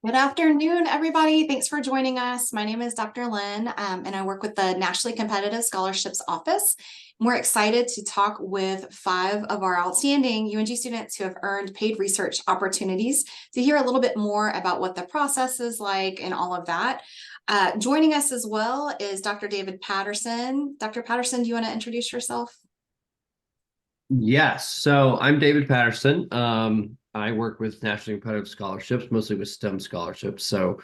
Good afternoon, everybody. Thanks for joining us. My name is Dr. Lynn, and I work with the Nationally Competitive Scholarships Office. We're excited to talk with 5 of our outstanding UNG students who have earned paid research opportunities to hear a little bit more about what the process is like and all of that. Joining us as well is Dr. David Patterson. Dr. Patterson, do you want to introduce yourself? Yes, so I'm David Patterson. I work with National Competitive Scholarships, mostly with STEM scholarships. So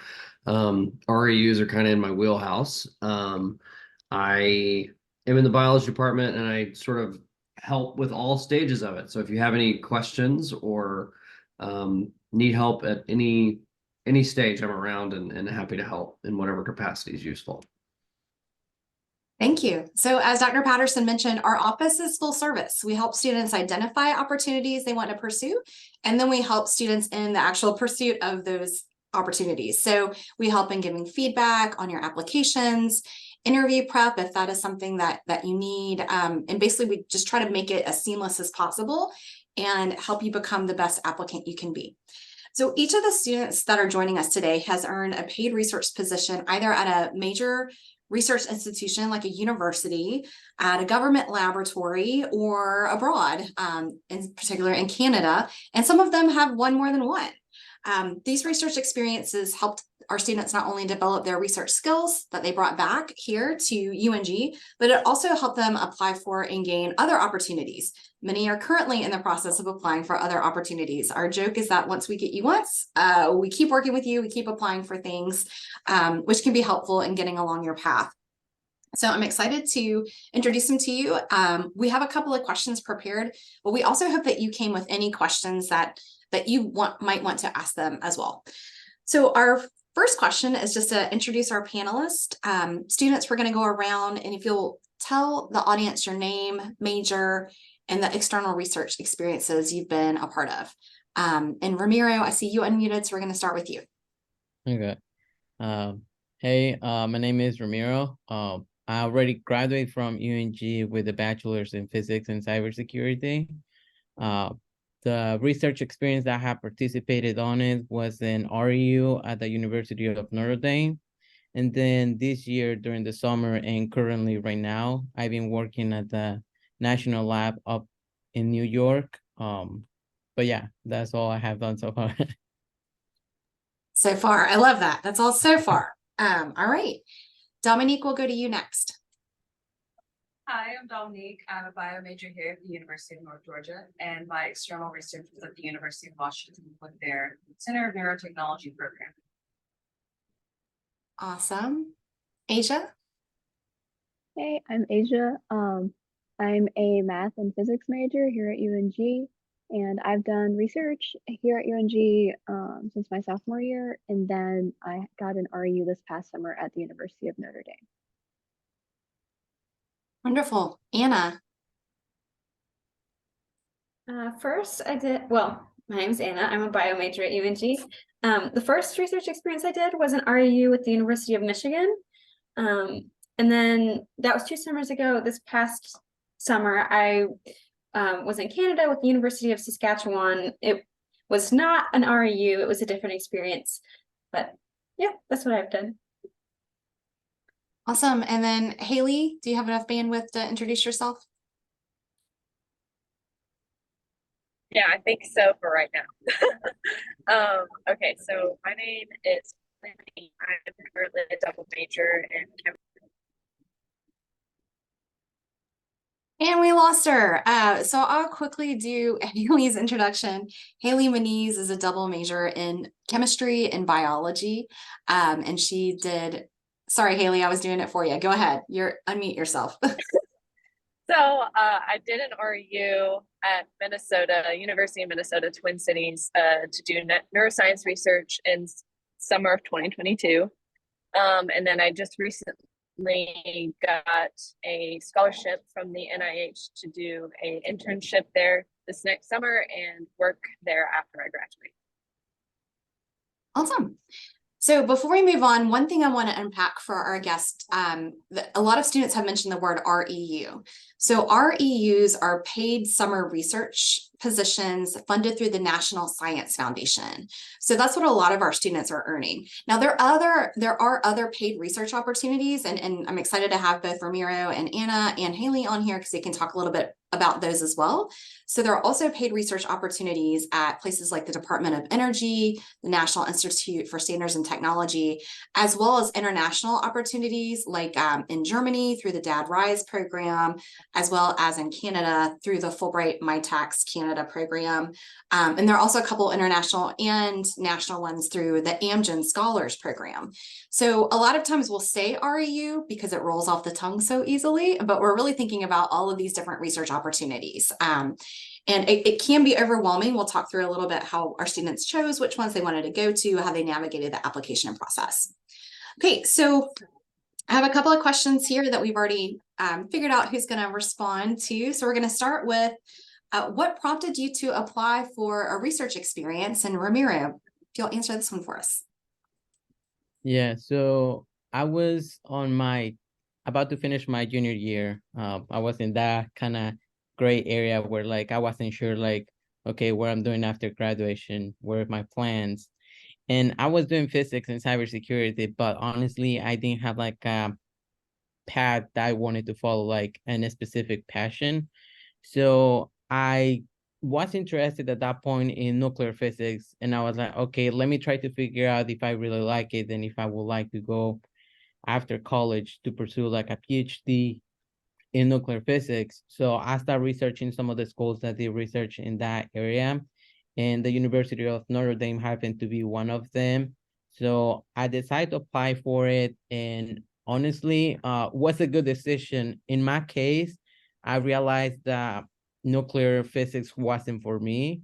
REUs are kind of in my wheelhouse. I am in the biology department and I sort of help with all stages of it. So if you have any questions or need help at any stage, I'm around and happy to help in whatever capacity is useful. Thank you. So as Dr. Patterson mentioned, our office is full service. We help students identify opportunities they want to pursue, and then we help students in the actual pursuit of those opportunities. So we help in giving feedback on your applications, interview prep, if that is something that you need. And basically, we just try to make it as seamless as possible and help you become the best applicant you can be. So each of the students that are joining us today has earned a paid research position either at a major research institution like a university, at a government laboratory, or abroad, in particular in Canada. And some of them have one more than one. These research experiences helped our students not only develop their research skills that they brought back here to UNG, but it also helped them apply for and gain other opportunities. Many are currently in the process of applying for other opportunities. Our joke is that once we get you once, we keep working with you, we keep applying for things, which can be helpful in getting along your path. So I'm excited to introduce them to you. We have a couple of questions prepared, but we also hope that you came with any questions that you might want to ask them as well. So our first question is just to introduce our panelists. Students, we're going to go around, and if you'll tell the audience your name, major, and the external research experiences you've been a part of. And Ramiro, I see you unmuted, so we're going to start with you. Okay. Hey, my name is Ramiro. I already graduated from UNG with a bachelor's in physics and cybersecurity. The research experience that I have participated on it was in REU at the University of Notre Dame. And then this year during the summer and currently right now, I've been working at the National Lab up in New York. But yeah, that's all I have done so far. So far, I love that. That's all so far. All right. Dominique, we'll go to you next. Hi, I'm Dominique. I'm a bio major here at the University of North Georgia, and my external research was at the University of Washington with their Center of Neurotechnology program. Awesome. Asia? Hey, I'm Asia. I'm a math and physics major here at UNG, and I've done research here at UNG since my sophomore year, and then I got an REU this past summer at the University of Notre Dame. Wonderful. Anna? First, my name's Anna. I'm a bio major at UNG. The first research experience I did was an REU with the University of Michigan. And then that was 2 summers ago. This past summer, I was in Canada with the University of Saskatchewan. It was not an REU, it was a different experience. But yeah, that's what I've done. Awesome. And then Haley, do you have enough bandwidth to introduce yourself? Yeah, I think so for right now. Okay, so my name is Lindsay. I'm currently a double major in chemistry. And we lost her. So I'll quickly do Haley's introduction. Haley Moniz is a double major in chemistry and biology. And she did, sorry, Haley, I was doing it for you. Go ahead. Unmute yourself. So I did an REU at University of Minnesota, Twin Cities, to do neuroscience research in summer of 2022. And then I just recently got a scholarship from the NIH to do an internship there this next summer and work there after I graduate. Awesome. So before we move on, one thing I want to unpack for our guest, a lot of students have mentioned the word REU. So REUs are paid summer research positions funded through the National Science Foundation. So that's what a lot of our students are earning. Now, there are other paid research opportunities, and I'm excited to have both Ramiro and Anna and Haley on here because they can talk a little bit about those as well. So there are also paid research opportunities at places like the Department of Energy, the National Institute for Standards and Technology, as well as international opportunities like in Germany through the Dad Rise program, as well as in Canada through the Fulbright MyTax Canada program. And there are also a couple international and national ones through the Amgen Scholars program. So a lot of times we'll say REU because it rolls off the tongue so easily, but we're really thinking about all of these different research opportunities. And it can be overwhelming. We'll talk through a little bit how our students chose, which ones they wanted to go to, how they navigated the application process. Okay, so I have a couple of questions here that we've already figured out who's going to respond to. So we're going to start with what prompted you to apply for a research experience? And Ramiro, if you'll answer this one for us. Yeah, so I was about to finish my junior year. I was in that kind of gray area where like I wasn't sure like, okay, what I'm doing after graduation, what are my plans? And I was doing physics and cybersecurity, but honestly, I didn't have like a path that I wanted to follow, like a specific passion. So I was interested at that point in nuclear physics, and I was like, okay, let me try to figure out if I really like it and if I would like to go after college to pursue like a PhD in nuclear physics. So I started researching some of the schools that did research in that area, and the University of Notre Dame happened to be one of them. So I decided to apply for it, and honestly, was a good decision. In my case, I realized that nuclear physics wasn't for me,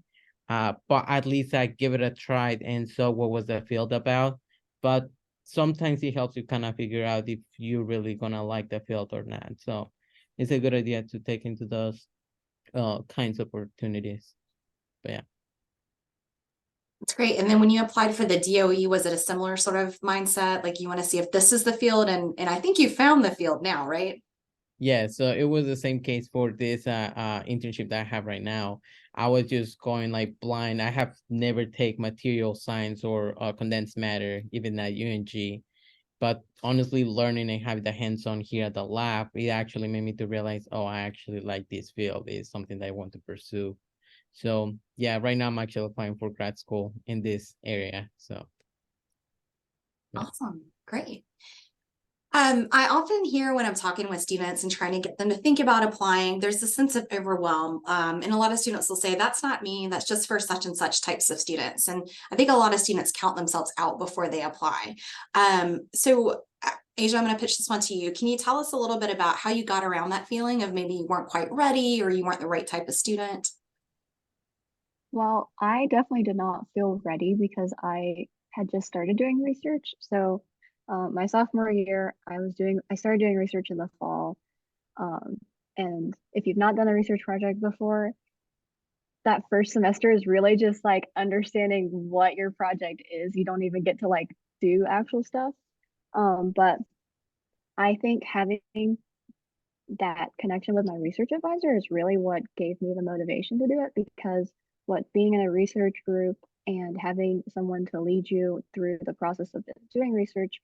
but at least I give it a try and saw what was the field about. But sometimes it helps you kind of figure out if you're really gonna like the field or not. So it's a good idea to take into those kinds of opportunities. But yeah. That's great. And then when you applied for the DOE, was it a similar sort of mindset? Like you want to see if this is the field, and I think you found the field now, right? Yeah, so it was the same case for this internship that I have right now. I was just going like blind. I have never take material science or condensed matter, even at UNG. But honestly, learning and having the hands-on here at the lab, it actually made me to realize, oh, I actually like this field. It's something that I want to pursue. So yeah, right now I'm actually applying for grad school in this area. So yeah. Awesome. Great. I often hear when I'm talking with students and trying to get them to think about applying, there's a sense of overwhelm. And a lot of students will say, that's not me, that's just for such and such types of students. And I think a lot of students count themselves out before they apply. So Asia, I'm going to pitch this one to you. Can you tell us a little bit about how you got around that feeling of maybe you weren't quite ready or you weren't the right type of student? Well, I definitely did not feel ready because I had just started doing research. So my sophomore year, I started doing research in the fall. Um, and if you've not done a research project before, that first semester is really just like understanding what your project is. You don't even get to like do actual stuff. But I think having that connection with my research advisor is really what gave me the motivation to do it, because what being in a research group and having someone to lead you through the process of doing research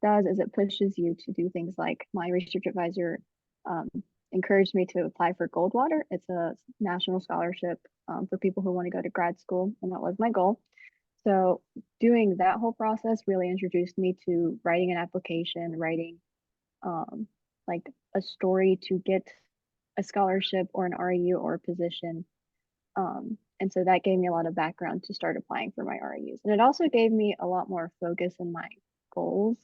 does is it pushes you to do things like my research advisor encouraged me to apply for Goldwater. It's a national scholarship for people who want to go to grad school, and that was my goal. So doing that whole process really introduced me to writing an application, writing like a story to get a scholarship or an REU or a position. And so that gave me a lot of background to start applying for my REUs. And it also gave me a lot more focus in my goals,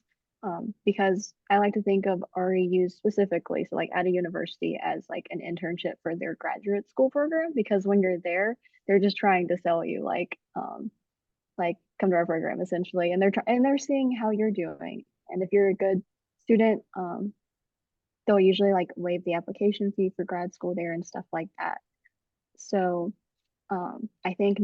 because I like to think of REUs specifically, so like at a university, as like an internship for their graduate school program, because when you're there, they're just trying to sell you like come to our program essentially, and they're seeing how you're doing. And if you're a good student, they'll usually like waive the application fee for grad school there and stuff like that. So I think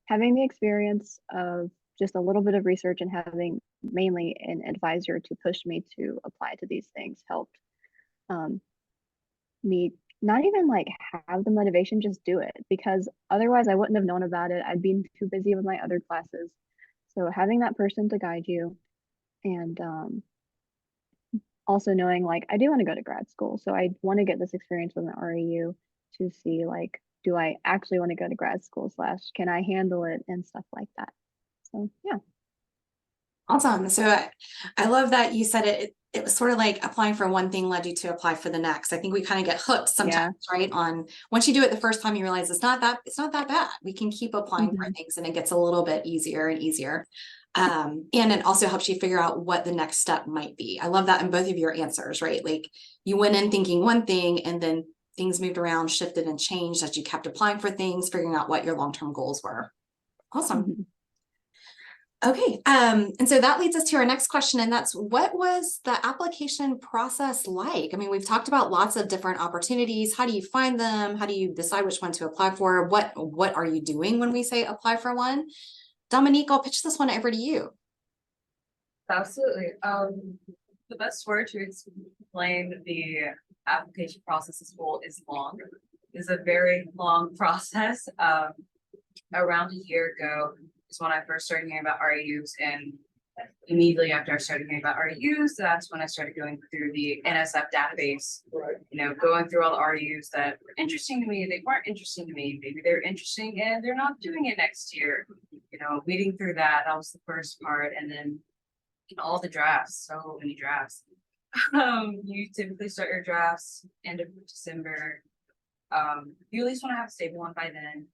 having the experience of just a little bit of research and having mainly an advisor to push me to apply to these things helped me not even like have the motivation, just do it, because otherwise I wouldn't have known about it. I'd been too busy with my other classes. So having that person to guide you, and also knowing like I do want to go to grad school, so I want to get this experience with an REU to see like, do I actually want to go to grad school / can I handle it and stuff like that. So yeah. Awesome. So I love that you said it was sort of like applying for one thing led you to apply for the next. I think we kind of get hooked sometimes, right? On once you do it the first time, you realize it's not that bad. We can keep applying for things and it gets a little bit easier and easier. And it also helps you figure out what the next step might be. I love that in both of your answers, right? Like you went in thinking one thing and then things moved around, shifted and changed as you kept applying for things, figuring out what your long-term goals were. Awesome. Okay, and so that leads us to our next question, and that's what was the application process like? I mean, we've talked about lots of different opportunities. How do you find them? How do you decide which one to apply for? What are you doing when we say apply for one? Dominique, I'll pitch this one over to you. Absolutely. The best word to explain the application process as well is long. It's a very long process. Around a year ago is when I first started hearing about REUs, and immediately after I started hearing about REUs, that's when I started going through the NSF database. You know, going through all the REUs that were interesting to me, they weren't interesting to me. Maybe they're interesting and they're not doing it next year. You know, weeding through that was the first part, and then all the drafts, so many drafts. You typically start your drafts end of December. You at least want to have a stable one by then.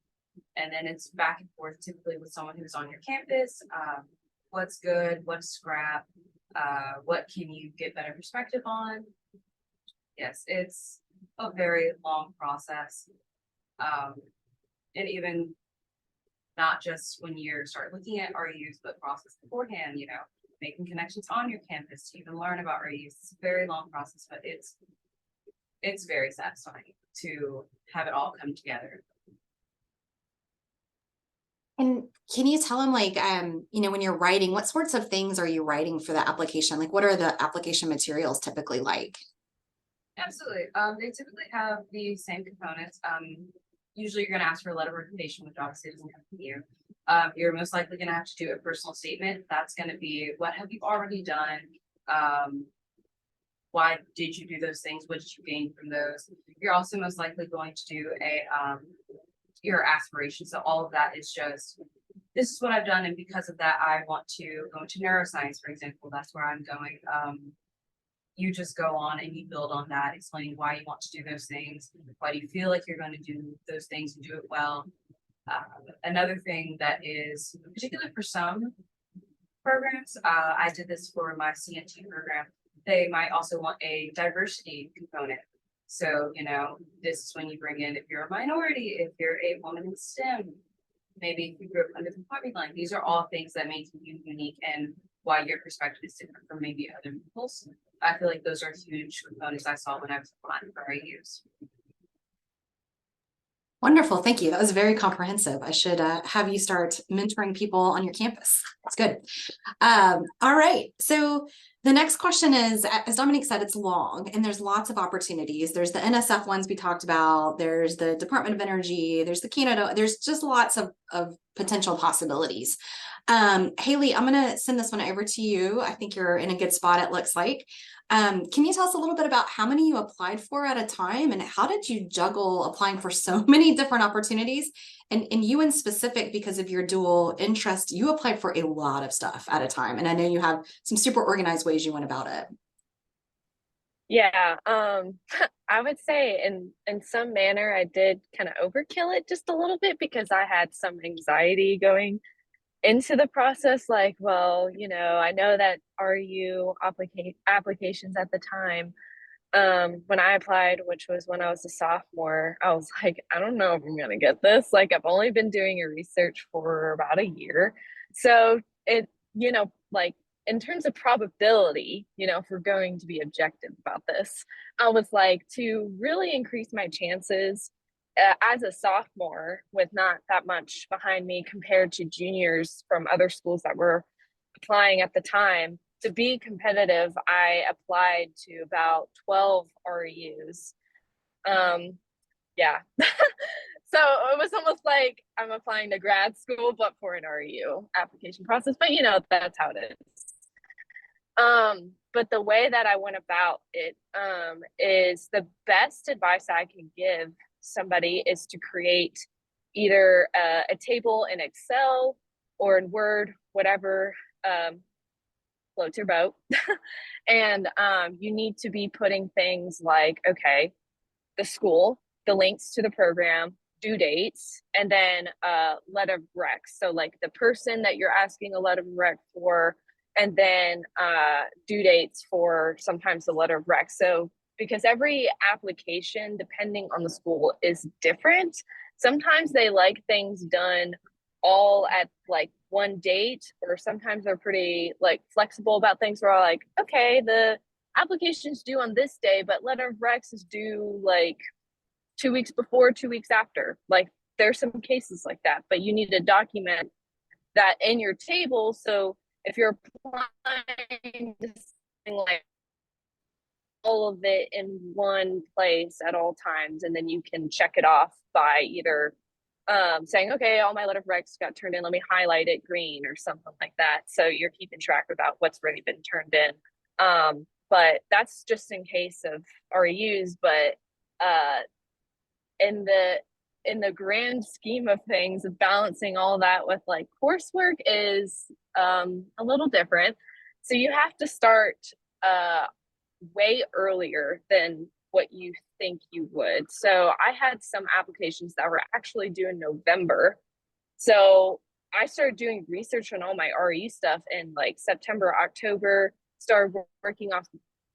And then it's back and forth typically with someone who's on your campus. What's good, what's scrap, what can you get better perspective on? Yes, it's a very long process. And even not just when you start looking at REUs, but process beforehand, you know, making connections on your campus to even learn about REUs. It's a very long process, but it's very satisfying to have it all come together. And can you tell them like, you know, when you're writing, what sorts of things are you writing for the application? Like, what are the application materials typically like? Absolutely. They typically have the same components. Usually you're going to ask for a letter of recommendation, which obviously doesn't come from you. You're most likely going to have to do a personal statement. That's going to be, what have you already done? Why did you do those things? What did you gain from those? You're also most likely going to do your aspirations. So all of that is just, this is what I've done, and because of that, I want to go into neuroscience, for example. That's where I'm going. You just go on and you build on that, explaining why you want to do those things, why do you feel like you're going to do those things and do it well. Another thing that is particular for some programs, I did this for my CNT program. They might also want a diversity component. So, you know, this is when you bring in if you're a minority, if you're a woman in STEM, maybe if you grew up under the poverty line. These are all things that make you unique and why your perspective is different from maybe other people's. I feel like those are huge components I saw when I was applying for REUs. Wonderful. Thank you. That was very comprehensive. I should have you start mentoring people on your campus. That's good. All right. So the next question is, as Dominique said, it's long and there's lots of opportunities. There's the NSF ones we talked about. There's the Department of Energy. There's the Canada. There's just lots of potential possibilities. Haley, I'm going to send this one over to you. I think you're in a good spot, it looks like. Can you tell us a little bit about how many you applied for at a time and how did you juggle applying for so many different opportunities? And you in specific, because of your dual interest, you applied for a lot of stuff at a time. And I know you have some super organized ways you went about it. Yeah, I would say in some manner I did kind of overkill it just a little bit because I had some anxiety going into the process, like, well, you know, I know that REU applications at the time, when I applied, which was when I was a sophomore, I was like, I don't know if I'm gonna get this. Like, I've only been doing your research for about a year. So it, you know, like in terms of probability, you know, if we're going to be objective about this, I was like, to really increase my chances as a sophomore with not that much behind me compared to juniors from other schools that were applying at the time, to be competitive, I applied to about 12 REUs. Yeah. So it was almost like I'm applying to grad school, but for an REU application process. But you know, that's how it is. But the way that I went about it is the best advice I can give somebody is to create either a table in Excel or in Word, whatever floats your boat. And you need to be putting things like, okay, the school, the links to the program, due dates, and then letter of rec. So like the person that you're asking a letter of rec for, and then due dates for sometimes the letter of rec. So because every application, depending on the school, is different. Sometimes they like things done all at like one date, or sometimes they're pretty like flexible about things. Where like, okay, the application's due on this day, but letter of recs is due like 2 weeks before, 2 weeks after. Like there's some cases like that, but you need to document that in your table. So if you're applying to something like all of it in one place at all times, and then you can check it off by either saying, okay, all my letter of recs got turned in, let me highlight it green or something like that. So you're keeping track about what's already been turned in. But that's just in case of REUs. But in the grand scheme of things, of balancing all that with like coursework is a little different. So you have to start way earlier than what you think you would. So I had some applications that were actually due in November. So I started doing research on all my RE stuff in like September, October, started working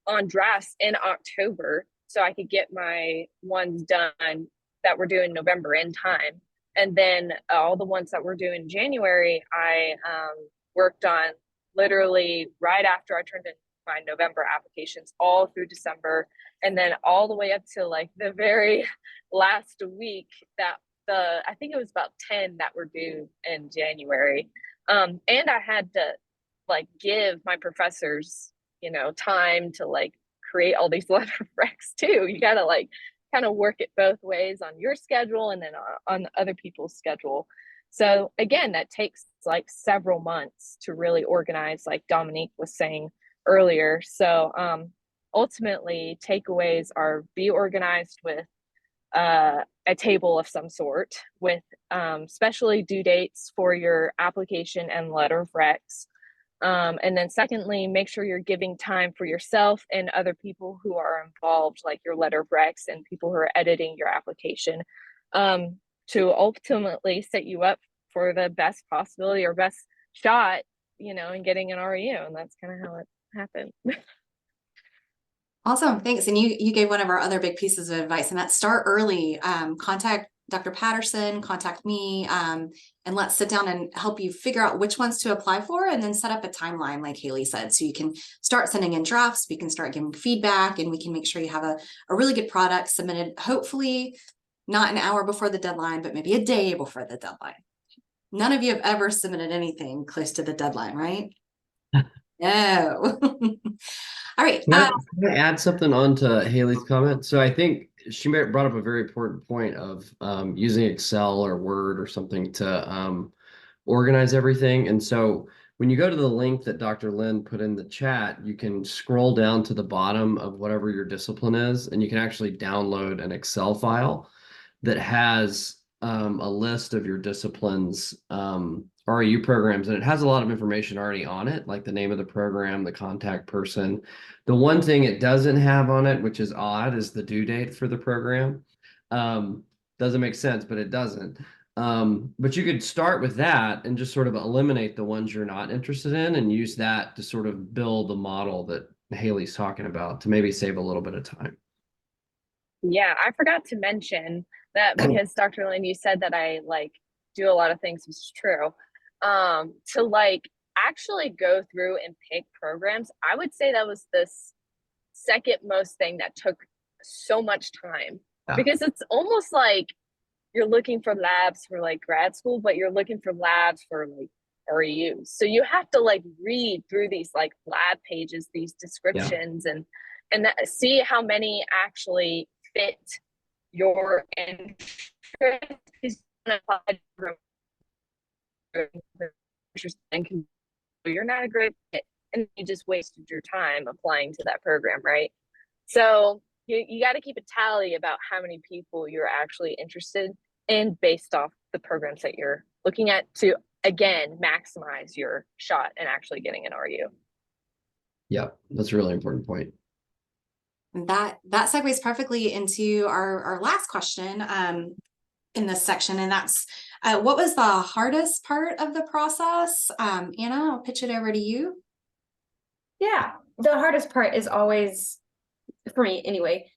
on drafts in October so I could get my ones done that were due in November in time. And then all the ones that were due in January, I worked on literally right after I turned in my November applications all through December, and then all the way up to like the very last week that I think it was about 10 that were due in January. And I had to like give my professors, you know, time to like create all these letter of recs too. You gotta like kind of work it both ways on your schedule and then on other people's schedule. So again, that takes like several months to really organize, like Dominique was saying earlier. So ultimately, takeaways are be organized with a table of some sort with especially due dates for your application and letter of recs. And then secondly, make sure you're giving time for yourself and other people who are involved, like your letter of recs and people who are editing your application, to ultimately set you up for the best possibility or best shot, you know, in getting an REU. And that's kind of how it happened. Awesome, thanks. And you gave one of our other big pieces of advice, and that's start early. Contact Dr. Patterson, contact me, and let's sit down and help you figure out which ones to apply for, and then set up a timeline, like Haley said, so you can start sending in drafts, we can start giving feedback, and we can make sure you have a really good product submitted, hopefully not an hour before the deadline, but maybe a day before the deadline. None of you have ever submitted anything close to the deadline, right? No. All right. Can I add something on to Haley's comment? So I think she brought up a very important point of using Excel or Word or something to organize everything. And so when you go to the link that Dr. Lynn put in the chat, you can scroll down to the bottom of whatever your discipline is, and you can actually download an Excel file that has a list of your disciplines REU programs, and it has a lot of information already on it, like the name of the program, the contact person. The one thing it doesn't have on it, which is odd, is the due date for the program. Doesn't make sense, but it doesn't. But you could start with that and just sort of eliminate the ones you're not interested in and use that to sort of build the model that Haley's talking about to maybe save a little bit of time. Yeah, I forgot to mention that because Dr. Lynn, you said that I like do a lot of things, which is true. To like actually go through and pick programs, I would say that was the second most thing that took so much time. Yeah. Because it's almost like you're looking for labs for like grad school, but you're looking for labs for like REUs. So you have to like read through these like lab pages, these descriptions, and see how many actually fit your interest is gonna apply and you're not a great fit, and you just wasted your time applying to that program, right? So you got to keep a tally about how many people you're actually interested in based off the programs that you're looking at to, again, maximize your shot and actually getting an RU. Yep, that's a really important point. That segues perfectly into our last question in this section, and that's what was the hardest part of the process? Anna, I'll pitch it over to you. Yeah, the hardest part is always, for me anyway,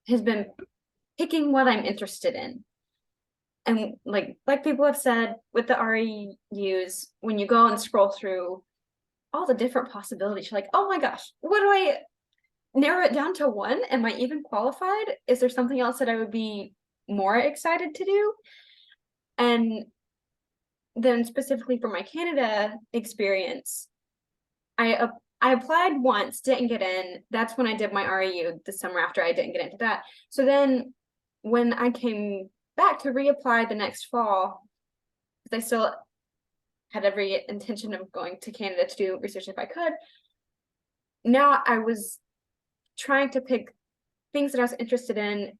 has been picking what I'm interested in. And like people have said with the REUs, when you go and scroll through all the different possibilities, you're like, oh my gosh, what do I narrow it down to one? Am I even qualified? Is there something else that I would be more excited to do? And then specifically for my Canada experience, I applied once, didn't get in. That's when I did my REU the summer after I didn't get into that. So then when I came back to reapply the next fall, because I still had every intention of going to Canada to do research if I could, now I was trying to pick things that I was interested in,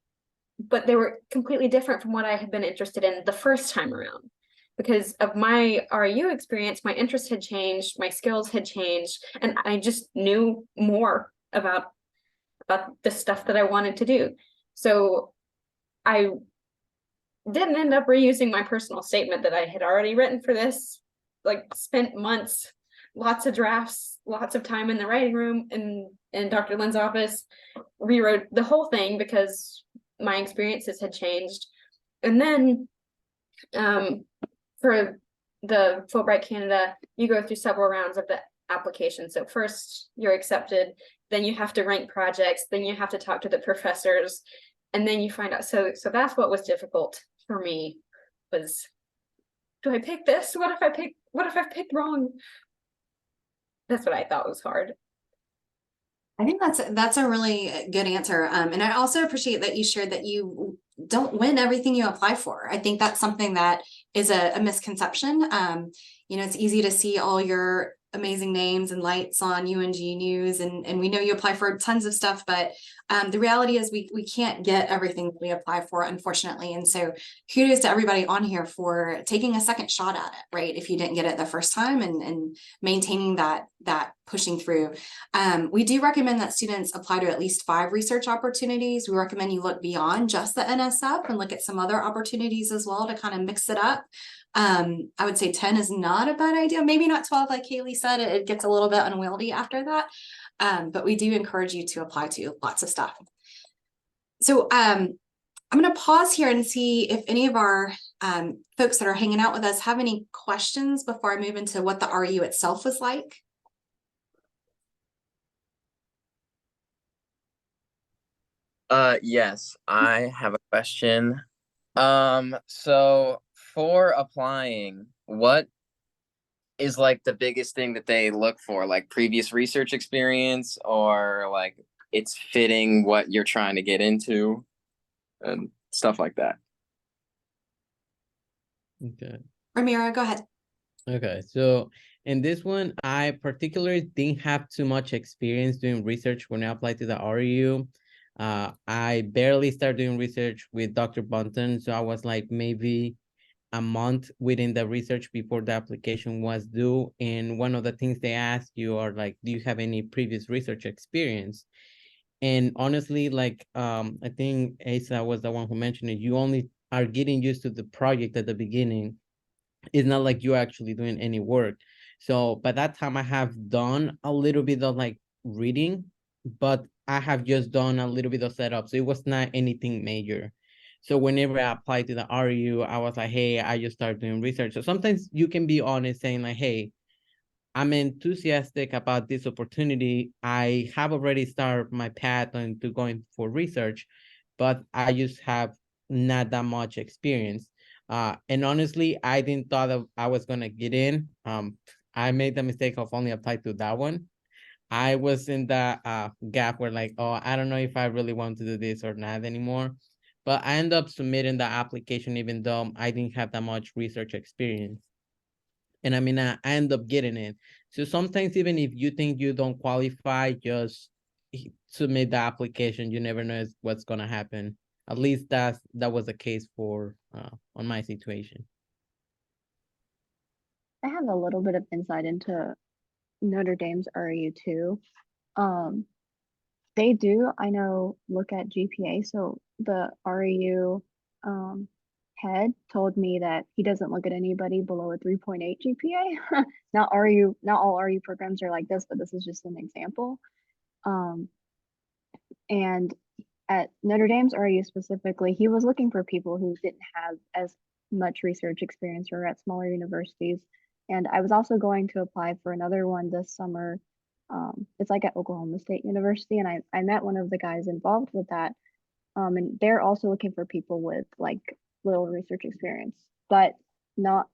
but they were completely different from what I had been interested in the first time around. Because of my REU experience, my interest had changed, my skills had changed, and I just knew more about the stuff that I wanted to do. So I didn't end up reusing my personal statement that I had already written for this, like spent months, lots of drafts, lots of time in the writing room in Dr. Lynn's office, rewrote the whole thing because my experiences had changed. And then for the Fulbright Canada, you go through several rounds of the application. So first you're accepted, then you have to rank projects, then you have to talk to the professors, and then you find out. So that's what was difficult for me, was, do I pick this? What if I picked wrong? That's what I thought was hard. I think that's a really good answer. And I also appreciate that you shared that you don't win everything you apply for. I think that's something that is a misconception. You know, it's easy to see all your amazing names and lights on UNG News, and we know you apply for tons of stuff, but the reality is we can't get everything we apply for, unfortunately. And so kudos to everybody on here for taking a second shot at it, right? If you didn't get it the first time, and maintaining that pushing through. We do recommend that students apply to at least 5 research opportunities. We recommend you look beyond just the NSF and look at some other opportunities as well to kind of mix it up. I would say 10 is not a bad idea. Maybe not 12, like Kaylee said, it gets a little bit unwieldy after that. But we do encourage you to apply to lots of stuff. So I'm going to pause here and see if any of our folks that are hanging out with us have any questions before I move into what the RU itself was like. Yes, I have a question. So for applying, what is like the biggest thing that they look for? Like previous research experience, or like it's fitting what you're trying to get into and stuff like that? Okay. Ramiro, go ahead. Okay, so in this one, I particularly didn't have too much experience doing research when I applied to the REU. I barely started doing research with Dr. Bunton, so I was like maybe a month within the research before the application was due. And one of the things they ask you are like, do you have any previous research experience? And honestly, like I think Asa was the one who mentioned it, you only are getting used to the project at the beginning. It's not like you're actually doing any work. So by that time I have done a little bit of like reading, but I have just done a little bit of setup. So it was not anything major. So whenever I applied to the REU, I was like, hey, I just started doing research. So sometimes you can be honest saying like, hey, I'm enthusiastic about this opportunity. I have already started my path into going for research, but I just have not that much experience. And honestly, I didn't thought that I was gonna get in. I made the mistake of only applying to that one. I was in the gap where like, oh, I don't know if I really want to do this or not anymore. but I ended up submitting the application even though I didn't have that much research experience. And I mean, I end up getting it. So sometimes even if you think you don't qualify, just submit the application. You never know what's gonna happen. At least that was the case for on my situation. I have a little bit of insight into Notre Dame's REU too. They do, I know, look at GPA. So the REU head told me that he doesn't look at anybody below a 3.8 GPA. Not all REU programs are like this, but this is just an example. And at Notre Dame's REU specifically, he was looking for people who didn't have as much research experience or at smaller universities. And I was also going to apply for another one this summer. It's like at Oklahoma State University, and I met one of the guys involved with that. And they're also looking for people with like little research experience, but not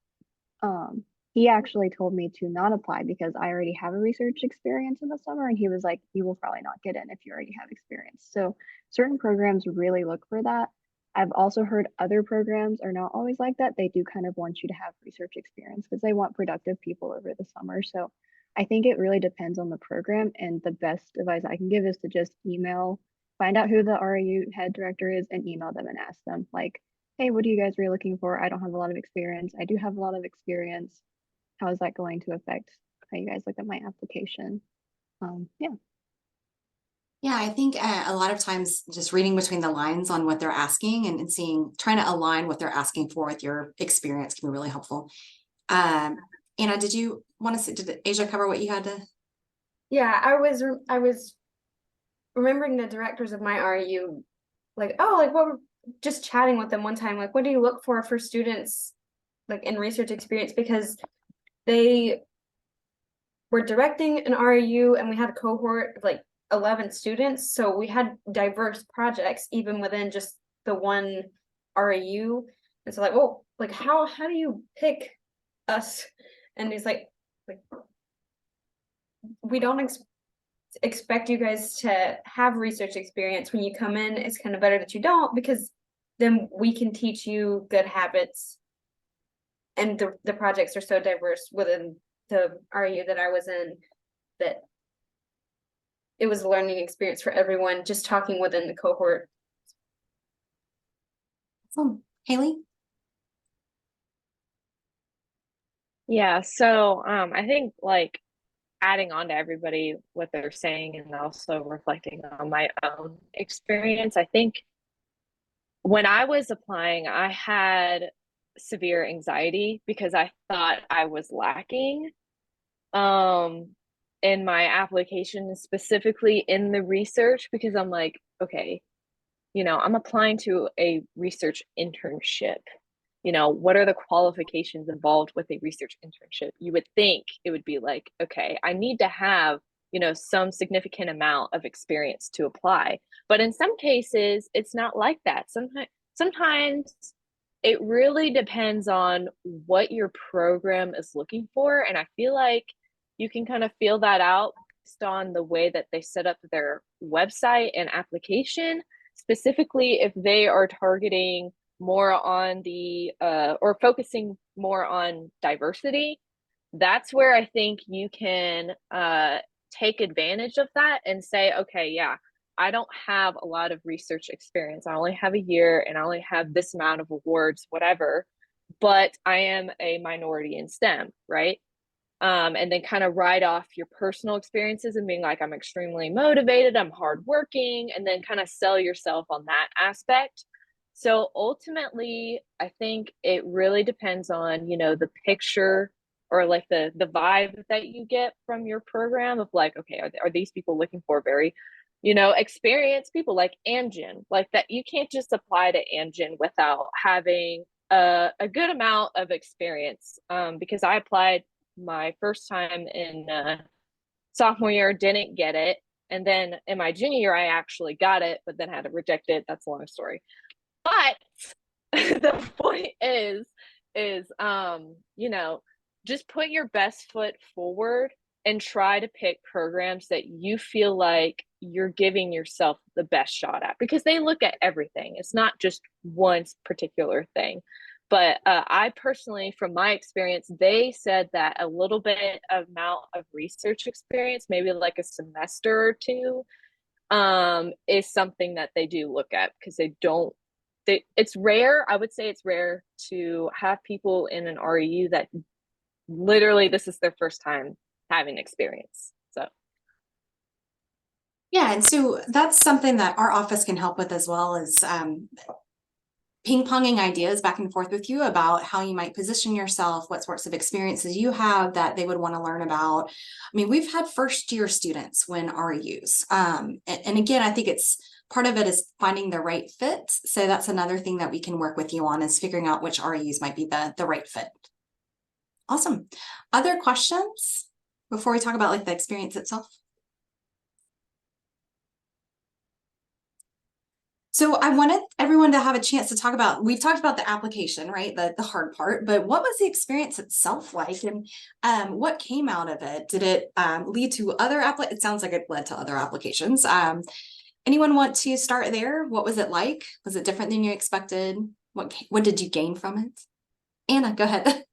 he actually told me to not apply because I already have a research experience in the summer, and he was like, you will probably not get in if you already have experience. So certain programs really look for that. I've also heard other programs are not always like that. They do kind of want you to have research experience because they want productive people over the summer. So I think it really depends on the program, and the best advice I can give is to just find out who the REU head director is and email them and ask them like, hey, what are you guys really looking for? I don't have a lot of experience. I do have a lot of experience. How is that going to affect how you guys look at my application? Yeah. Yeah, I think a lot of times just reading between the lines on what they're asking and seeing, trying to align what they're asking for with your experience can be really helpful. Anna, did you want to did Asia cover what you had to? Yeah, I was remembering the directors of my REU, like, oh, like what we're just chatting with them one time, like, what do you look for students like in research experience? Because they were directing an REU and we had a cohort of like 11 students. So we had diverse projects even within just the one REU. And so like, well, like how do you pick us? And he's like we don't expect you guys to have research experience when you come in. It's kind of better that you don't, because then we can teach you good habits. And the projects are so diverse within the REU that I was in that it was a learning experience for everyone, just talking within the cohort. Awesome. Haley? Yeah, so I think like adding on to everybody what they're saying and also reflecting on my own experience, I think when I was applying, I had severe anxiety because I thought I was lacking in my application, specifically in the research, because I'm like, okay, I'm applying to a research internship. What are the qualifications involved with a research internship? You would think it would be like, okay, I need to have, some significant amount of experience to apply. But in some cases, it's not like that. Sometimes it really depends on what your program is looking for. And I feel like you can kind of feel that out based on the way that they set up their website and application, specifically if they are targeting more on the or focusing more on diversity. That's where I think you can take advantage of that and say, okay, yeah, I don't have a lot of research experience. I only have a year and I only have this amount of awards, whatever, but I am a minority in STEM, right? And then kind of write off your personal experiences and being like, I'm extremely motivated, I'm hardworking, and then kind of sell yourself on that aspect. So ultimately, I think it really depends on, the picture or like the vibe that you get from your program of like, okay, are these people looking for very, experienced people like Amgen, like that you can't just apply to Amgen without having a good amount of experience. Because I applied my first time in sophomore year, didn't get it. And then in my junior year, I actually got it, but then had to reject it. That's a long story. But the point is, just put your best foot forward and try to pick programs that you feel like you're giving yourself the best shot at, because they look at everything. It's not just one particular thing. But I personally, from my experience, they said that a little bit amount of research experience, maybe like a semester or two, is something that they do look at, because it's rare. I would say it's rare to have people in an REU that literally this is their first time having experience. So Yeah, and so that's something that our office can help with as well, is ping-ponging ideas back and forth with you about how you might position yourself, what sorts of experiences you have that they would want to learn about. I mean, we've had first-year students win REUs. And again, I think it's part of it is finding the right fit. So that's another thing that we can work with you on, is figuring out which REUs might be the right fit. Awesome. Other questions before we talk about like the experience itself? So I wanted everyone to have a chance to talk about, we've talked about the application, right? The hard part, but what was the experience itself like, and what came out of it? Did it lead to other it sounds like it led to other applications. Anyone want to start there? What was it like? Was it different than you expected? What did you gain from it? Anna, go ahead.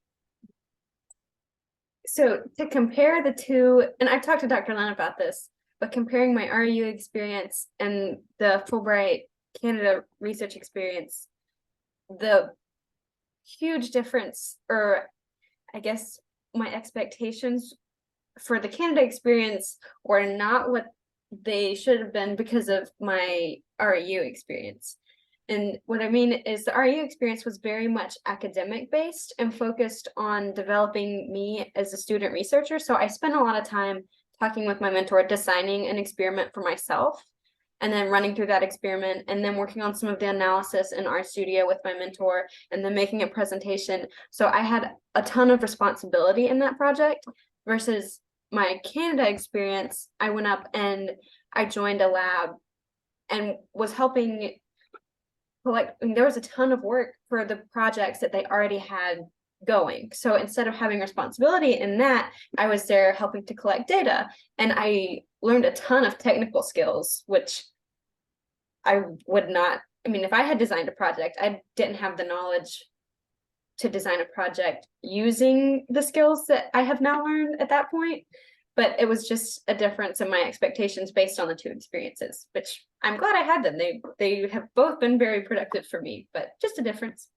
So to compare the two, and I've talked to Dr. Len about this, but comparing my REU experience and the Fulbright Canada research experience, the huge difference, or I guess my expectations for the Canada experience were not what they should have been because of my REU experience. And what I mean is the REU experience was very much academic based and focused on developing me as a student researcher. So I spent a lot of time talking with my mentor, designing an experiment for myself, and then running through that experiment, and then working on some of the analysis in our studio with my mentor, and then making a presentation. So I had a ton of responsibility in that project versus my Canada experience. I went up and I joined a lab and was helping collect. I mean, there was a ton of work for the projects that they already had going. So instead of having responsibility in that, I was there helping to collect data, and I learned a ton of technical skills, which I would not, I mean, if I had designed a project, I didn't have the knowledge to design a project using the skills that I have now learned at that point. But it was just a difference in my expectations based on the two experiences, which I'm glad I had them. They have both been very productive for me, but just a difference.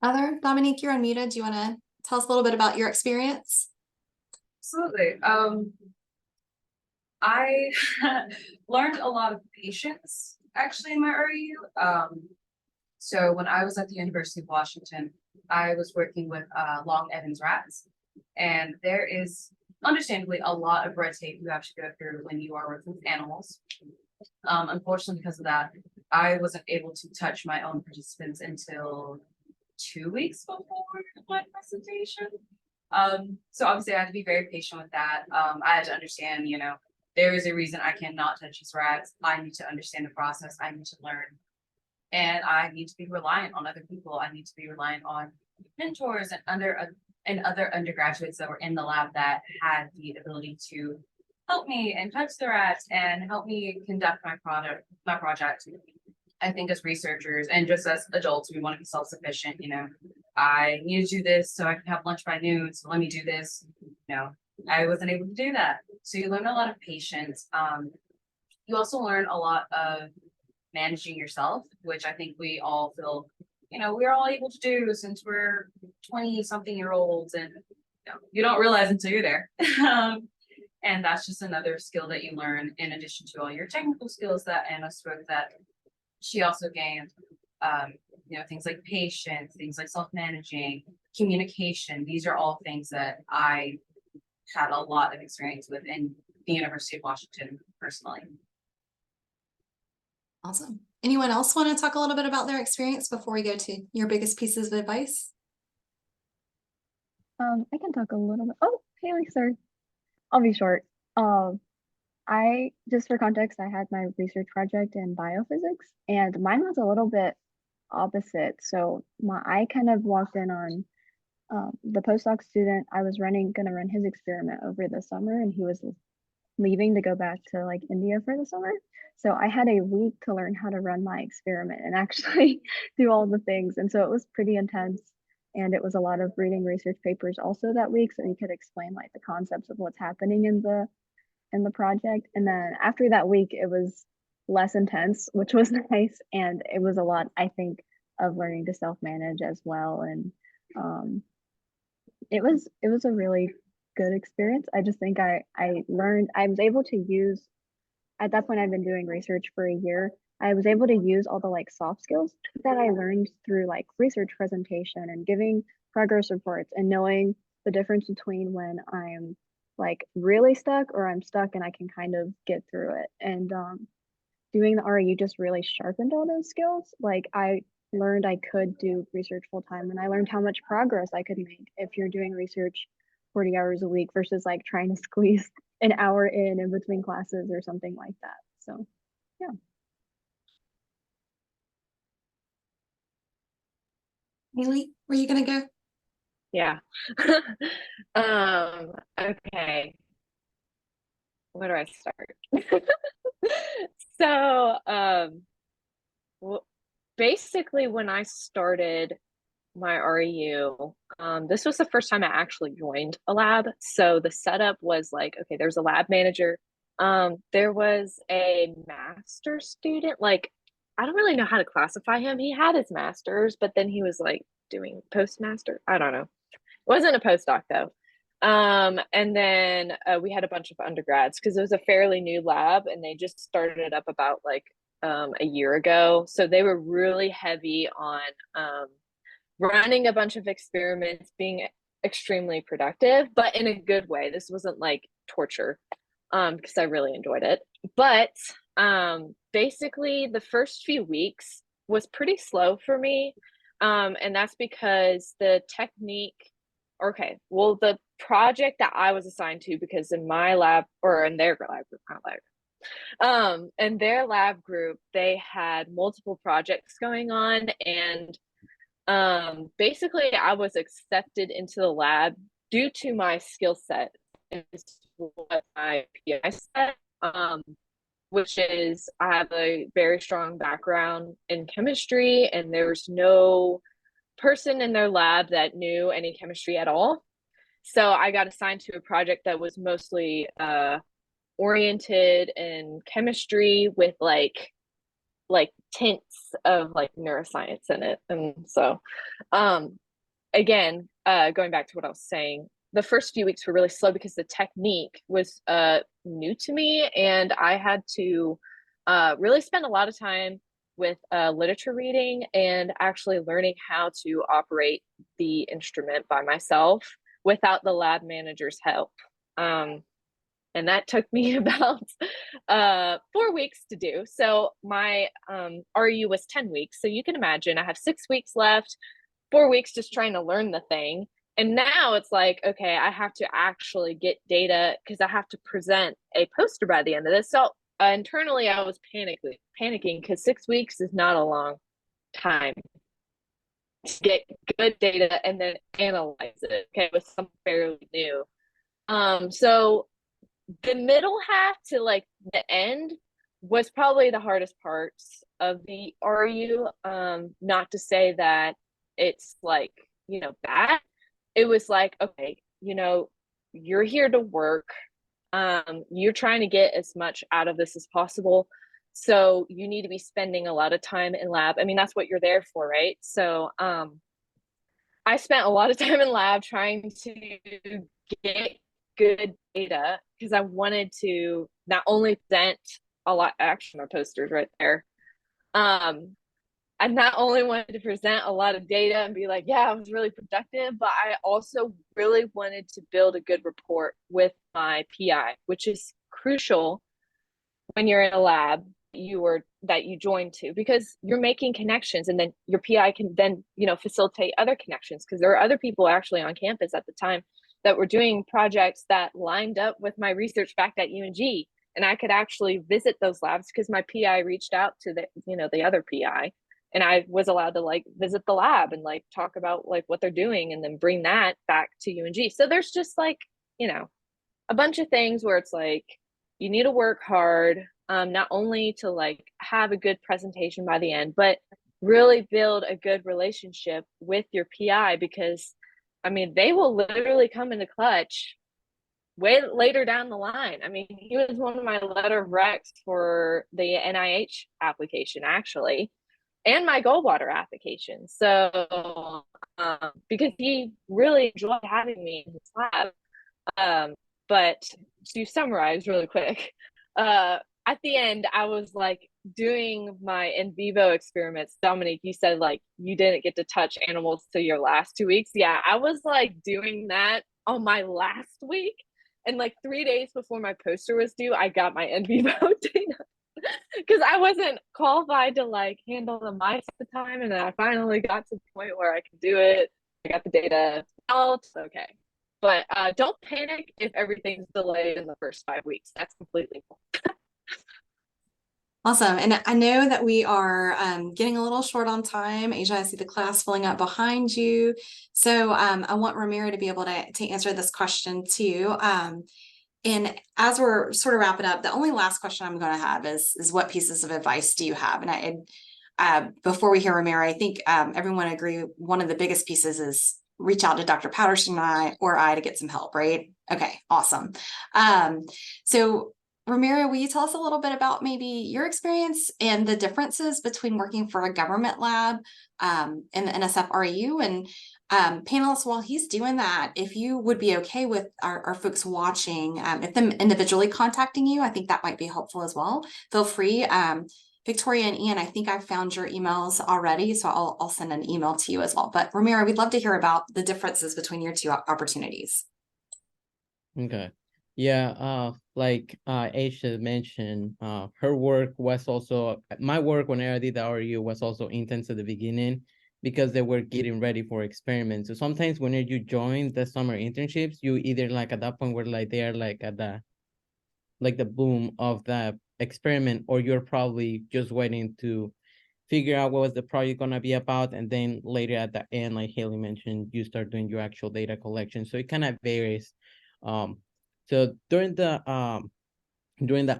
Dominique, you're unmuted. Do you want to tell us a little bit about your experience? Absolutely. I learned a lot of patience actually in my REU. So when I was at the University of Washington, I was working with Long Evans rats, and there is understandably a lot of red tape you have to go through when you are working with animals. Unfortunately, because of that, I wasn't able to touch my own participants until 2 weeks before my presentation. So obviously I had to be very patient with that. I had to understand, you know, there is a reason I cannot touch these rats. I need to understand the process. I need to learn. And I need to be reliant on other people. I need to be reliant on mentors and other undergraduates that were in the lab that had the ability to help me and touch the rats and help me conduct my project. I think as researchers and just as adults, we want to be self-sufficient. You know, I need to do this so I can have lunch by noon. So let me do this. You know, I wasn't able to do that. So you learn a lot of patience. You also learn a lot of managing yourself, which I think we all feel, you know, we're all able to do since we're 20-something-year-olds, and you don't realize until you're there. And that's just another skill that you learn in addition to all your technical skills that Anna spoke that she also gained. You know, things like patience, things like self-managing, communication. These are all things that I had a lot of experience with in the University of Washington personally. Awesome. Anyone else want to talk a little bit about their experience before we go to your biggest pieces of advice? I can talk a little bit. Oh, Haley, sorry. I'll be short. I just for context, I had my research project in biophysics, and mine was a little bit opposite. So I kind of walked in on the postdoc student. I was gonna run his experiment over the summer, and he was leaving to go back to like India for the summer. So I had a week to learn how to run my experiment and actually do all the things. And so it was pretty intense. And it was a lot of reading research papers also that week, so you could explain like the concepts of what's happening in the project. And then after that week, it was less intense, which was nice. And it was a lot, I think, of learning to self-manage as well. And it was a really good experience. I just think I learned, I was able to use, at that point I'd been doing research for a year. I was able to use all the like soft skills that I learned through like research presentation and giving progress reports and knowing the difference between when I'm like really stuck or I'm stuck and I can kind of get through it. And doing the REU just really sharpened all those skills. Like I learned I could do research full time, and I learned how much progress I could make if you're doing research 40 hours a week versus like trying to squeeze an hour in between classes or something like that. So yeah. Haley, were you gonna go? Yeah. Okay. Where do I start? So, well, basically when I started my REU, this was the first time I actually joined a lab. So the setup was like, okay, there's a lab manager. There was a master student, like, I don't really know how to classify him. He had his master's, but then he was like doing postmaster. I don't know. It wasn't a postdoc though. And then we had a bunch of undergrads because it was a fairly new lab and they just started it up about like a year ago. So they were really heavy on running a bunch of experiments, being extremely productive, but in a good way. This wasn't like torture because I really enjoyed it. But basically, the first few weeks was pretty slow for me. And that's because the technique, okay, well, the project that I was assigned to, because in my lab or in their lab group, not lab, in their lab group, they had multiple projects going on, and basically I was accepted into the lab due to my skill set is what my PI said, which is I have a very strong background in chemistry and there was no person in their lab that knew any chemistry at all. So I got assigned to a project that was mostly oriented in chemistry with like tints of like neuroscience in it. And so again, going back to what I was saying, the first few weeks were really slow because the technique was new to me and I had to really spend a lot of time with literature reading and actually learning how to operate the instrument by myself without the lab manager's help. And that took me about 4 weeks to do. So my REU was 10 weeks. So you can imagine I have 6 weeks left, 4 weeks just trying to learn the thing. And now it's like, okay, I have to actually get data because I have to present a poster by the end of this. So internally, I was panicking because 6 weeks is not a long time to get good data and then analyze it. Okay, with something fairly new. So the middle half to like the end was probably the hardest parts of the REU. Not to say that it's like, bad. It was like, okay, you're here to work. You're trying to get as much out of this as possible. So you need to be spending a lot of time in lab. I mean, that's what you're there for, right? So I spent a lot of time in lab trying to get good data because I wanted to not only present a lot, actually my posters right there. I not only wanted to present a lot of data and be like, yeah, I was really productive, but I also really wanted to build a good rapport with my PI, which is crucial when you're in a lab that you join to, because you're making connections and then your PI can then, facilitate other connections because there are other people actually on campus at the time that were doing projects that lined up with my research back at UNG. And I could actually visit those labs because my PI reached out to the other PI. And I was allowed to like visit the lab and like talk about like what they're doing and then bring that back to UNG. So there's just like, a bunch of things where it's like, you need to work hard, not only to like have a good presentation by the end, but really build a good relationship with your PI, because I mean, they will literally come into clutch way later down the line. I mean, he was one of my letter of recs for the NIH application, actually, and my Goldwater application. So, because he really enjoyed having me in his lab. But to summarize really quick, at the end, I was like doing my in vivo experiments. Dominique, you said like you didn't get to touch animals till your last 2 weeks. Yeah, I was like doing that on my last week. And like 3 days before my poster was due, I got my in vivo data because I wasn't qualified to like handle the mice at the time. And then I finally got to the point where I could do it. I got the data. Oh, it's okay. But don't panic if everything's delayed in the first 5 weeks. That's completely cool. Awesome. And I know that we are getting a little short on time. Asia, I see the class filling up behind you. So I want Ramiro to be able to answer this question too. And as we're sort of wrapping up, the only last question I'm going to have is what pieces of advice do you have? And before we hear Ramiro, I think everyone agree one of the biggest pieces is reach out to Dr. Patterson or I to get some help, right? Okay, awesome. So Ramiro, will you tell us a little bit about maybe your experience and the differences between working for a government lab and the NSF REU? And panelists, while he's doing that, if you would be okay with our folks watching, if them individually contacting you, I think that might be helpful as well. Feel free. Victoria and Ian, I think I've found your emails already, so I'll send an email to you as well. But Ramiro, we'd love to hear about the differences between your two opportunities. Okay. Yeah, like Aisha mentioned, her work was also, my work when I did the REU was also intense at the beginning because they were getting ready for experiments. So sometimes when you join the summer internships, you either like at that point where like they are like at the boom of the experiment, or you're probably just waiting to figure out what was the project gonna be about, and then later at the end, like Haley mentioned, you start doing your actual data collection. So it kind of varies. So during the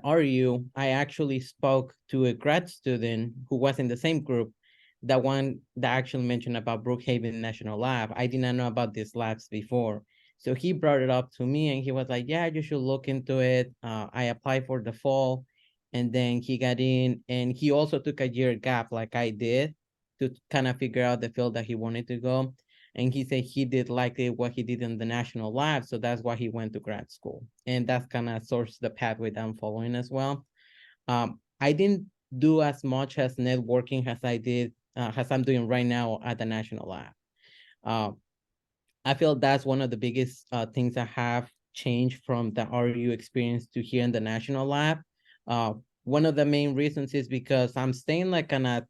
RU, I actually spoke to a grad student who was in the same group, the one that actually mentioned about Brookhaven National Lab. I did not know about these labs before. So he brought it up to me and he was like, yeah, you should look into it. I applied for the fall and then he got in, and he also took a year gap like I did to kind of figure out the field that he wanted to go. And he said he did like it, what he did in the national lab. So that's why he went to grad school. And that's kind of source the pathway that I'm following as well. I didn't do as much as networking as I did, as I'm doing right now at the national lab. I feel that's one of the biggest things that have changed from the RU experience to here in the national lab. One of the main reasons is because I'm staying like in a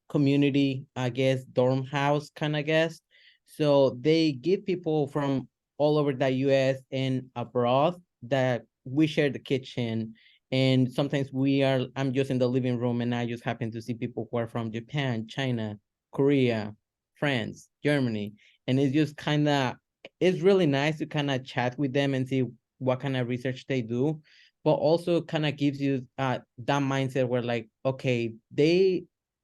community, I guess, dorm house kind of guess. So they give people from all over the US and abroad that we share the kitchen. And sometimes I'm just in the living room and I just happen to see people who are from Japan, China, Korea, France, Germany. And it's just it's really nice to kind of chat with them and see what kind of research they do, but also kind of gives you that mindset where like, okay,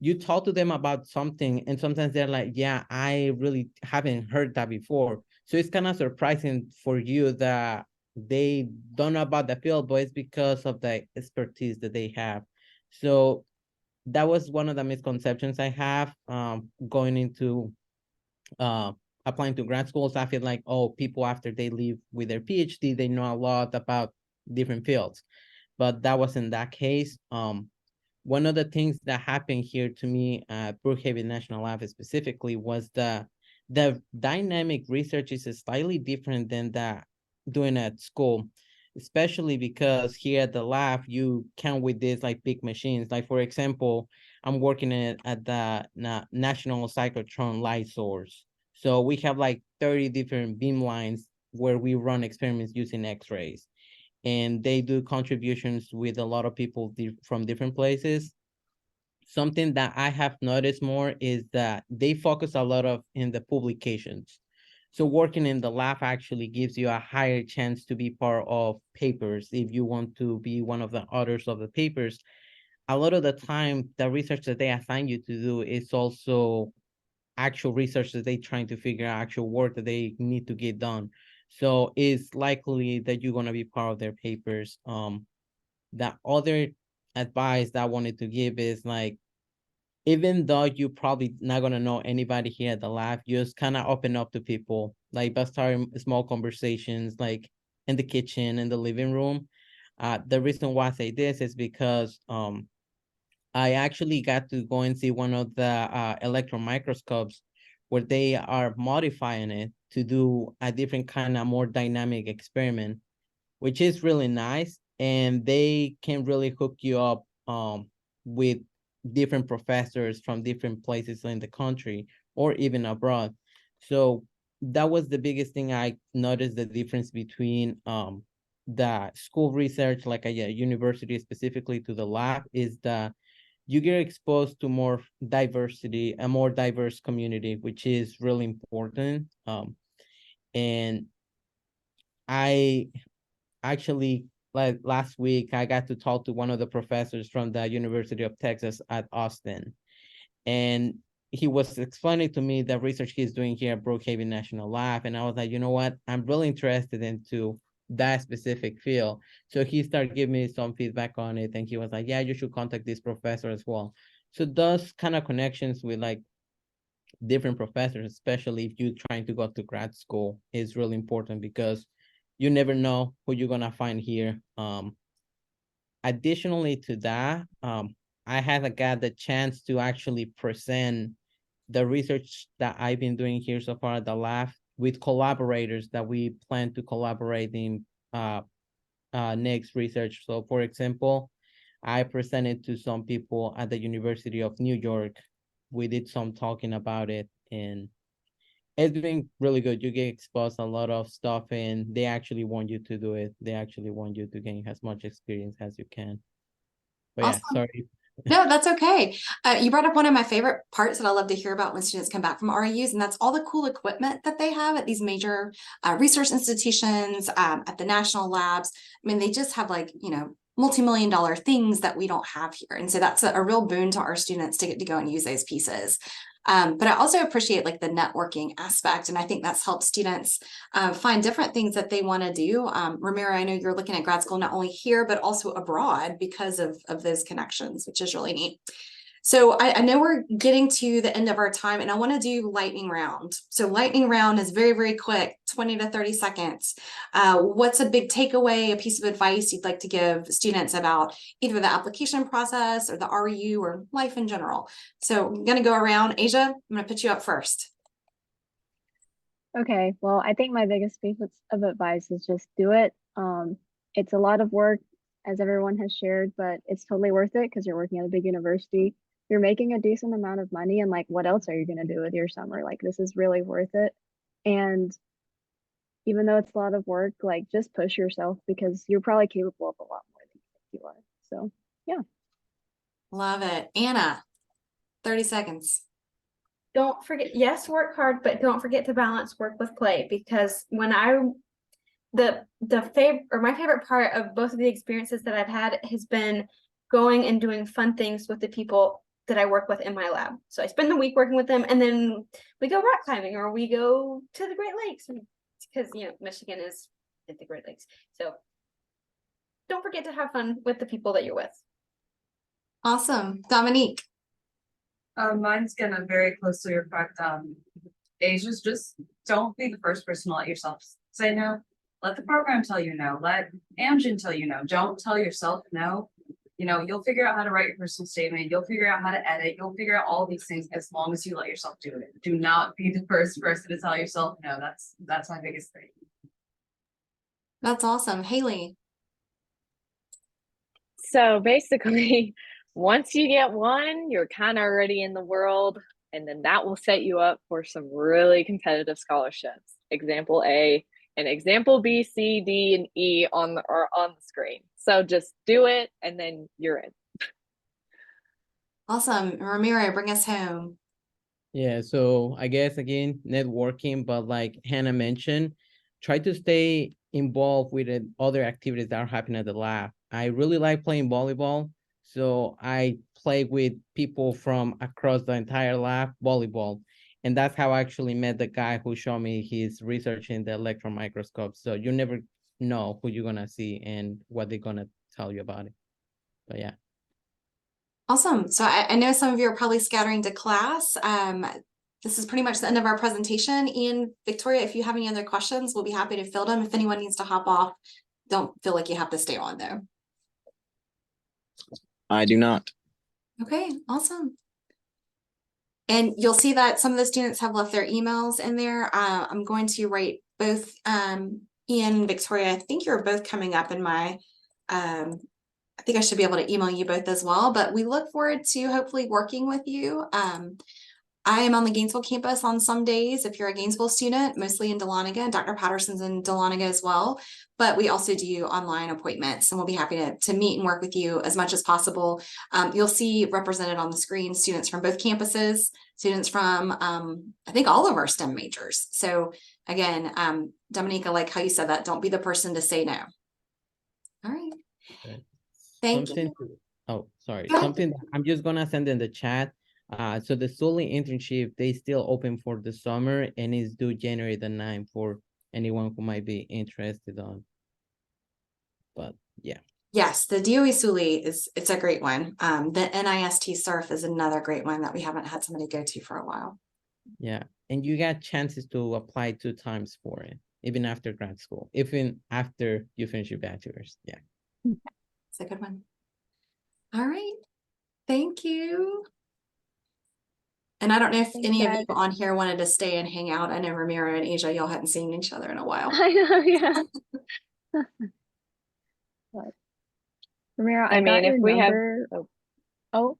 you talk to them about something and sometimes they're like, yeah, I really haven't heard that before. So it's kind of surprising for you that they don't know about the field, but it's because of the expertise that they have. So that was one of the misconceptions I have going into applying to grad schools. I feel like, oh, people after they leave with their PhD, they know a lot about different fields, but that wasn't that case. One of the things that happened here to me at Brookhaven National Lab specifically was the dynamic research is slightly different than that doing at school, especially because here at the lab, you count with these like big machines. Like for example, I'm working at the National Cyclotron Light Source. So we have like 30 different beam lines where we run experiments using X-rays. And they do contributions with a lot of people from different places. Something that I have noticed more is that they focus a lot in the publications. So working in the lab actually gives you a higher chance to be part of papers if you want to be one of the authors of the papers. A lot of the time, the research that they assign you to do is also actual research that they're trying to figure out, actual work that they need to get done. So it's likely that you're gonna be part of their papers. The other advice that I wanted to give is like, even though you're probably not gonna know anybody here at the lab, just kind of open up to people, like by starting small conversations, like in the kitchen, in the living room. The reason why I say this is because I actually got to go and see one of the electron microscopes where they are modifying it to do a different kind of more dynamic experiment, which is really nice. And they can really hook you up with different professors from different places in the country or even abroad. So that was the biggest thing I noticed, the difference between the school research, like a university specifically, to the lab, is that you get exposed to more diversity, a more diverse community, which is really important. And I actually, like last week, I got to talk to one of the professors from the University of Texas at Austin. And he was explaining to me the research he's doing here at Brookhaven National Lab. And I was like, you know what? I'm really interested into that specific field. So he started giving me some feedback on it. And he was like, yeah, you should contact this professor as well. So those kind of connections with like different professors, especially if you're trying to go to grad school, is really important because you never know who you're gonna find here. Additionally to that, I had got the chance to actually present the research that I've been doing here so far at the lab with collaborators that we plan to collaborate in next research. So for example, I presented to some people at the University of New York. We did some talking about it, and it's been really good. You get exposed a lot of stuff, and they actually want you to do it. They actually want you to gain as much experience as you can. But yeah, Awesome. sorry. No, that's okay. You brought up one of my favorite parts that I love to hear about when students come back from REUs, and that's all the cool equipment that they have at these major research institutions, at the national labs. I mean, they just have like, you know, multi-million-dollar things that we don't have here. And so that's a real boon to our students to get to go and use those pieces. But I also appreciate like the networking aspect. And I think that's helped students find different things that they want to do. Ramiro, I know you're looking at grad school not only here, but also abroad because of those connections, which is really neat. So I know we're getting to the end of our time, and I want to do lightning round. So lightning round is very, very quick, 20 to 30 seconds. What's a big takeaway, a piece of advice you'd like to give students about either the application process or the REU or life in general? So I'm going to go around. Asia, I'm going to put you up first. Okay, well, I think my biggest piece of advice is just do it. It's a lot of work, as everyone has shared, but it's totally worth it because you're working at a big university. You're making a decent amount of money, and like, what else are you going to do with your summer? Like, this is really worth it. And even though it's a lot of work, like, just push yourself because you're probably capable of a lot more than you think you are. So, yeah. Love it. Anna, 30 seconds. Don't forget, yes, work hard, but don't forget to balance work with play, because when my favorite part of both of the experiences that I've had has been going and doing fun things with the people that I work with in my lab. So I spend the week working with them, and then we go rock climbing or we go to the Great Lakes, because you know Michigan is at the Great Lakes. So don't forget to have fun with the people that you're with. Awesome. Dominique. Mine's gonna very closely reflect Asia's. Just don't be the first person to let yourself say no. Let the program tell you no. Let Amgen tell you no. Don't tell yourself no. You know, you'll figure out how to write your personal statement. You'll figure out how to edit. You'll figure out all these things as long as you let yourself do it. Do not be the first person to tell yourself no. That's my biggest thing. That's awesome. Haley. So basically, once you get one, you're kind of already in the world, and then that will set you up for some really competitive scholarships. Example A and example B, C, D, and E on the screen. So just do it, and then you're in. Awesome. Ramiro, bring us home. Yeah, so I guess again, networking, but like Hannah mentioned, try to stay involved with other activities that are happening at the lab. I really like playing volleyball, so I play with people from across the entire lab volleyball. And that's how I actually met the guy who showed me his research in the electron microscope. So you never know who you're gonna see and what they're gonna tell you about it. But yeah. Awesome. So I know some of you are probably scattering to class. This is pretty much the end of our presentation. Ian, Victoria, if you have any other questions, we'll be happy to field them. If anyone needs to hop off, don't feel like you have to stay on though. I do not. Okay, awesome. And you'll see that some of the students have left their emails in there. I'm going to write both Ian and Victoria. I think you're both coming up in my I think I should be able to email you both as well, but we look forward to hopefully working with you. I am on the Gainesville campus on some days if you're a Gainesville student, mostly in Dahlonega. Dr. Patterson's in Dahlonega as well, but we also do online appointments and we'll be happy to meet and work with you as much as possible. You'll see represented on the screen students from both campuses, students from I think all of our STEM majors. So again, Dominica, like how you said that, don't be the person to say no. All right. Okay. Thank Something you. oh, sorry. Go ahead. Something that I'm just gonna send in the chat. So the Sully internship, they still open for the summer and is due January the 9th for anyone who might be interested on. But yeah. Yes, the DOE Suli it's a great one. The NIST SURF is another great one that we haven't had somebody go to for a while. Yeah. And you got chances to apply 2 times for it, even after grad school, even after you finish your bachelor's. Yeah. It's a good one. All right. Thank you. And I don't know if Thanks, any of guys. you on here wanted to stay and hang out. I know Ramiro and Asia, y'all hadn't seen each other in a while. I know, yeah. But, Ramiro, I I got mean, if your we have, number. oh. Oh,